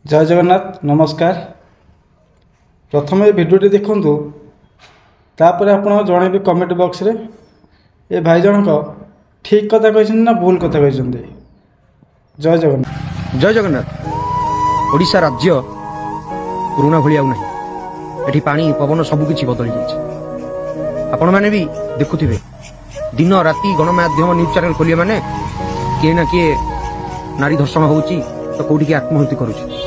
जय जगन्नाथ नमस्कार। प्रथम ये भिडियोटी देखु तापर आप जनइबे कमेंट बॉक्स रे ए भाई जनक ठीक कथा कहते ना भूल कथा कहते। जय जगन्नाथ। जय जगन्नाथ। ओडिशा राज्य पुराना भाई आउ ना एठी पानी पवन सबकि बदली जाइए। आपण मैंने भी देखुथिबे दिन राति गणमाध्यम न्यूज चैनल खोलिए माने किए ना किए नारी धर्षण होउची तो कोठी के आत्महत्या करूची।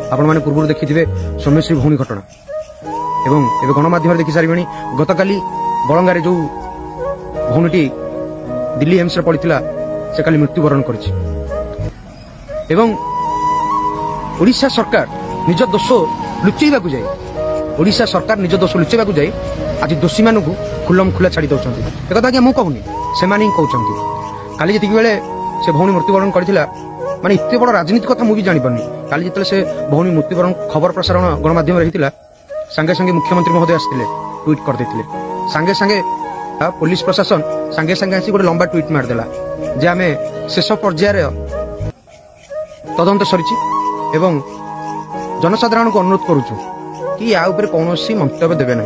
आपण माने पूर्व देखिथिबे सोमेश्री भौणी घटना एवं एबे गणमाध्यम देखि सारिबेनी गतकाली बलंगारे जो भौणीटी दिल्ली एम्स रे पड़िथिला से काली मृत्युवरण करिछि। एवं ओडिशा सरकार निज दोष लुचेइबाकू जाए ओडिशा सरकार निज दोष लुचेइबाकू जाए आज दोषी मानू खुलम खुला छाड़ी दौरान एक कथा मुझे कहूनी से कहते काली जी बेले से भौणी मृत्युवरण करथिला माने इतने बड़ राजनीति कथा मुझे जानी पारनी। काली जिते से भौणी मृत्युवरण खबर प्रसारण गणमाध्यम रही सांगे सांगे मुख्यमंत्री महोदय आसते ट्वीट करदे सांगे सांगे पुलिस प्रशासन सांगे सांगे आसी गोटे लंबा ट्वीट मारदेला जे आम शेष पर्यायर तदंत सरी एवं जनसाधारण को अनुरोध करुचु कि या ऊपर कौन मंतव्य देवे ना।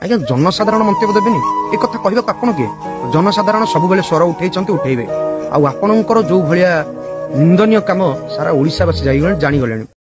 आज्ञा जनसाधारण मंतव्य देवेनि एक कथा कहवा आपन किए जनसाधारण सब बेले स्वर उठेबे आपणकर जो भाया निंदनीय काम सारा ओडिशावासी जानी गले।